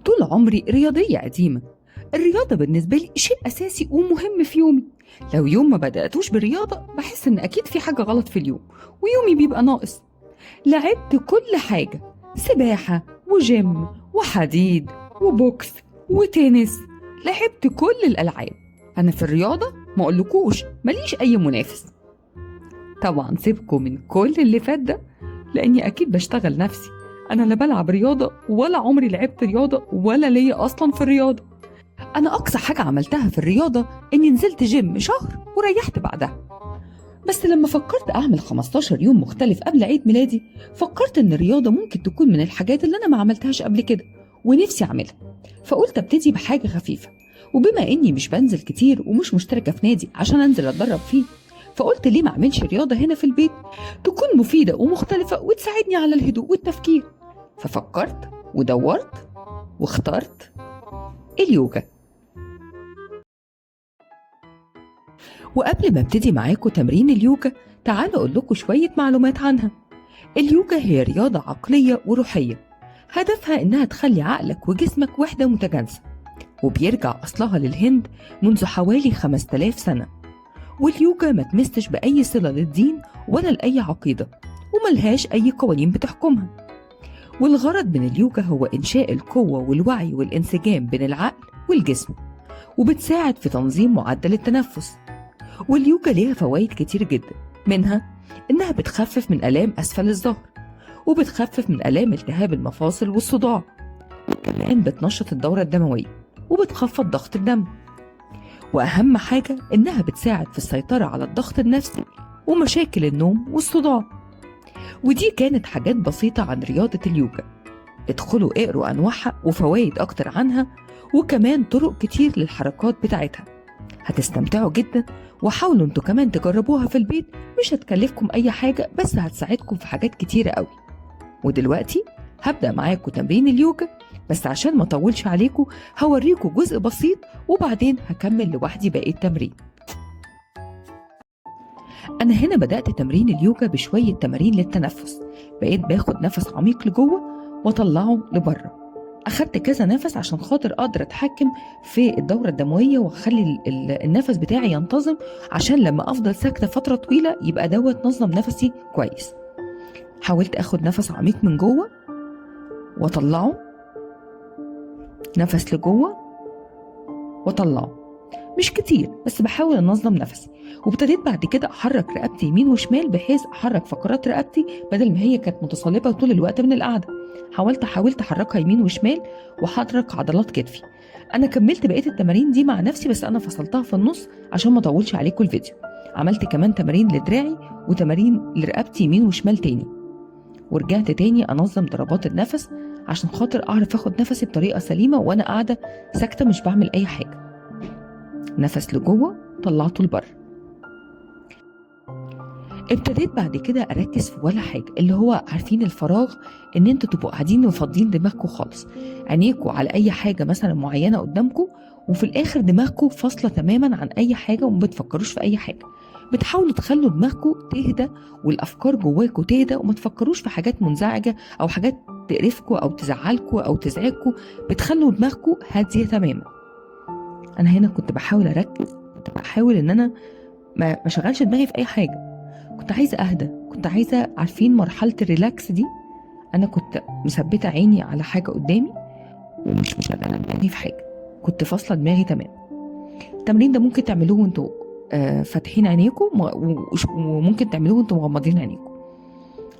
طول عمري رياضية قديمة. الرياضة بالنسبة لي شيء أساسي ومهم في يومي. لو يوم ما بدأتوش بالرياضة بحس إن أكيد في حاجة غلط في اليوم ويومي بيبقى ناقص. لعبت كل حاجة، سباحة وجيم وحديد وبوكس وتنس، لعبت كل الألعاب. أنا في الرياضة ما أقولكوش ماليش أي منافس. طبعا سيبكم من كل اللي فات ده لأني أكيد بشتغل نفسي. أنا لا بلعب رياضة ولا عمري لعبت رياضة ولا ليا أصلا في الرياضة. أنا أقصى حاجة عملتها في الرياضة إني نزلت جيم شهر وريحت بعدها. بس لما فكرت أعمل 15 يوم مختلف قبل عيد ميلادي فكرت إن الرياضة ممكن تكون من الحاجات اللي أنا ما عملتهاش قبل كده ونفسي أعملها، فقلت أبتدي بحاجة خفيفة. وبما إني مش بنزل كتير ومش مشتركة في نادي عشان أنزل أتدرب فيه، فقلت ليه ما أعملش رياضة هنا في البيت تكون مفيدة ومختلفة وتساعدني على الهدوء والتفكير. ففكرت ودورت واخترت اليوجا. وقبل ما ابتدي معاكم تمرين اليوجا تعالوا أقول لكم شوية معلومات عنها. اليوجا هي رياضة عقلية وروحية، هدفها إنها تخلي عقلك وجسمك وحدة متجانسة، وبيرجع أصلها للهند منذ حوالي 5000 سنة. واليوجا ما تمسش بأي صلة للدين ولا لأي عقيدة وملهاش أي قوانين بتحكمها. والغرض من اليوجا هو إنشاء القوة والوعي والانسجام بين العقل والجسم، وبتساعد في تنظيم معدل التنفس. واليوجا ليها فوائد كتير جدا، منها إنها بتخفف من آلام أسفل الظهر، وبتخفف من آلام التهاب المفاصل والصداع، وكمان بتنشط الدورة الدموية وبتخفض ضغط الدم. وأهم حاجة إنها بتساعد في السيطرة على الضغط النفسي ومشاكل النوم والصداع. ودي كانت حاجات بسيطة عن رياضة اليوجا. ادخلوا اقروا أنواعها وفوائد أكتر عنها، وكمان طرق كتير للحركات بتاعتها. هتستمتعوا جدا، وحاولوا انتوا كمان تجربوها في البيت، مش هتكلفكم أي حاجة بس هتساعدكم في حاجات كتيرة قوي. ودلوقتي هبدأ معاكم تمرين اليوجا، بس عشان ما اطولش عليكم هوريكم جزء بسيط وبعدين هكمل لوحدي باقي التمرين. أنا هنا بدأت تمرين اليوجا بشوية تمارين للتنفس. بقيت باخد نفس عميق لجوه وأطلعه لبره. أخدت كذا نفس عشان خاطر أقدر أتحكم في الدورة الدموية وأخلي النفس بتاعي ينتظم، عشان لما أفضل ساكتة فترة طويلة يبقى دوت نظم نفسي كويس. حاولت أخد نفس عميق من جوه وأطلعه، نفس لجوه وأطلعه، مش كتير بس بحاول انظم نفسي. وابتديت بعد كده احرك رقبتي يمين وشمال بحيث احرك فقرات رقبتي بدل ما هي كانت متصلبه طول الوقت من القعده. حاولت احركها يمين وشمال واحرك عضلات كتفي. انا كملت بقيه التمارين دي مع نفسي بس انا فصلتها في النص عشان ما اطولش عليكم الفيديو. عملت كمان تمارين لدراعي وتمارين لرقبتي يمين وشمال تاني، ورجعت تاني انظم ضربات النفس عشان خاطر اعرف اخد نفسي بطريقه سليمه وانا قاعده ساكته مش بعمل اي حاجه. نفس لجوه طلعته لبره. ابتديت بعد كده اركز في ولا حاجه، اللي هو عارفين الفراغ، ان انتوا تبقوا قاعدين وفاضيين دماغكم خالص، عينيكوا على اي حاجه مثلا معينه قدامكم، وفي الاخر دماغكم فاصله تماما عن اي حاجه وما بتفكروش في اي حاجه. بتحاولوا تخلوا دماغكم تهدى والافكار جواكم تهدى وما تفكروش في حاجات منزعجه او حاجات تقرفكم او تزعلكم او تزعجكم. بتخلوا دماغكم هاديه تماما. انا هنا كنت بحاول اركز، كنت بحاول ان انا ما شغلش دماغي في اي حاجه. كنت عايزه اهدى، كنت عايزه، عارفين مرحله الريلاكس دي. انا كنت مثبته عيني على حاجه قدامي ومش مشغله دماغي في حاجه، كنت فاصله دماغي تمام. التمرين ده ممكن تعملوه وانتوا فاتحين عينيكم، وممكن تعملوه وانتوا مغمضين عينيكم.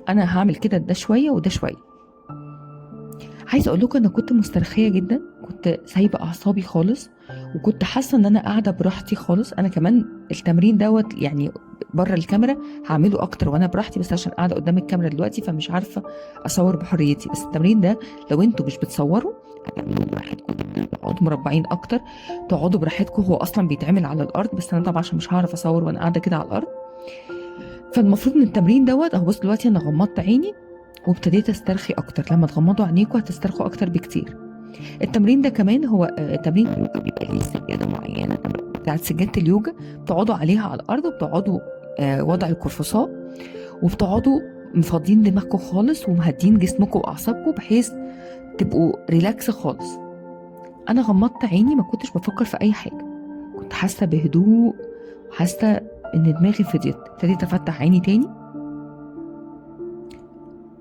انا هعمل كده ده شويه وده شويه. عايزه اقول لكم انا كنت مسترخيه جدا، كنت سايبه اعصابي خالص، وكنت حاسه ان انا قاعده براحتي خالص. انا كمان التمرين دوت يعني بره الكاميرا هعمله اكتر وانا براحتي، بس عشان قاعده قدام الكاميرا دلوقتي فمش عارفه اصور بحريتي. بس التمرين ده لو انتوا مش بتصوروا هتعملوه براحتكم، تقعدوا مربعين اكتر، تقعدوا براحتكم. هو اصلا بيتعمل على الارض بس انا طبعا عشان مش هعرف اصور وانا قاعده كده على الارض. فالمفروض ان التمرين دوت اهو. بص دلوقتي انا غمضت عيني وابتديت استرخي اكتر. لما تغمضوا عينيكم هتسترخوا اكتر بكتير. التمرين ده كمان هو تمرين اليوجا، بيبقى ليه سجاده معينه بتاعت سجاده اليوجا بتقعدوا عليها على الارض، وبتقعدوا وضع القرفصاء، وبتقعدوا مفضين دماغكم خالص ومهدين جسمكم واعصابكم بحيث تبقوا ريلاكس خالص. انا غمضت عيني، ما كنتش بفكر في اي حاجه، كنت حاسه بهدوء وحاسه ان دماغي فضيت. ابتديت افتح عيني تاني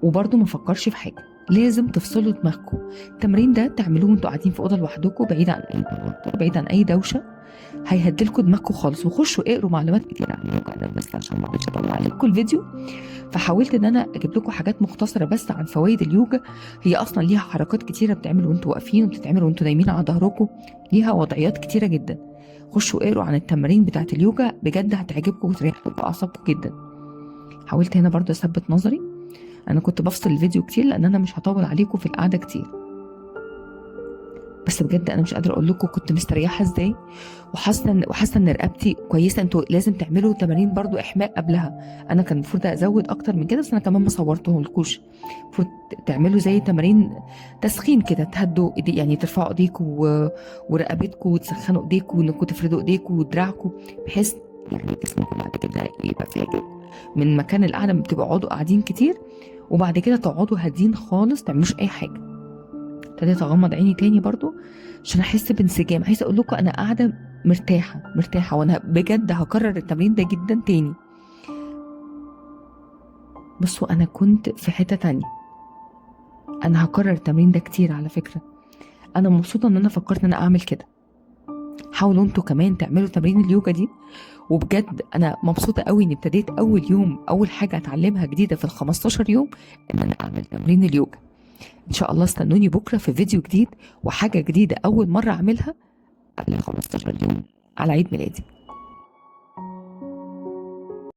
وبرضه ما فكرش في حاجه. لازم تفصلوا دماغكم. التمرين ده تعملوه وانتوا قاعدين في اوضه لوحدكم، بعيد عن اي توتر، بعيد عن اي دوشه، هيهدلكوا دماغكم خالص. وخشوا اقروا معلومات كتير عن اليوجا، انا بس عشان ما رضيتش اطلع لكم الفيديو فحاولت ان انا اجيب لكم حاجات مختصره بس عن فوائد اليوجا. هي اصلا ليها حركات كتيره بتتعمل وانتوا واقفين، وبتتعمل وانتوا نايمين على ظهركم، ليها وضعيات كتيره جدا. خشوا اقروا عن التمارين بتاعت اليوجا، بجد هتعجبكم وتريح لكم اعصابكم جدا. حاولت هنا برضو اثبت نظري. انا كنت بفصل الفيديو كتير لان انا مش هطول عليكم في القعده كتير، بس بجد انا مش قادره اقول لكم كنت مستريحه ازاي، وحاسه ان رقبتي كويسه. انتوا لازم تعملوا تمارين برضو احماء قبلها. انا كان المفروض ازود اكتر من كده، بس انا كمان ما صورتهم لكوش. المفروض تعملوا زي تمارين تسخين كده، تهدوا يعني ترفعوا ايديكم ورقبتكم، وتسخنوا ايديكم، وانكم تفردوا ايديكم ودراعكم، بحيث يعني جسمكم بعد كده يبقى فاجئ من مكان القعده. ما بتقعدوا قاعدين كتير وبعد كده تقعدوا هادين خالص، تعملوش اي حاجه. ابتديت اغمض عيني تاني برضو عشان احس بانسجام. عايزه اقول لكم انا قاعده مرتاحه مرتاحه، وانا بجد هكرر التمرين ده جدا تاني. بصوا انا كنت في حته تانية، انا هكرر التمرين ده كتير على فكره. انا مبسوطه ان انا فكرت ان انا اعمل كده. حاولوا انتوا كمان تعملوا تمرين اليوجا دي، وبجد انا مبسوطه قوي اني ابتديت اول يوم، اول حاجه اتعلمها جديده في ال 15 يوم ان انا اعمل تمرين اليوجا. ان شاء الله استنوني بكره في فيديو جديد وحاجه جديده اول مره اعملها قبل 15 يوم على عيد ميلادي.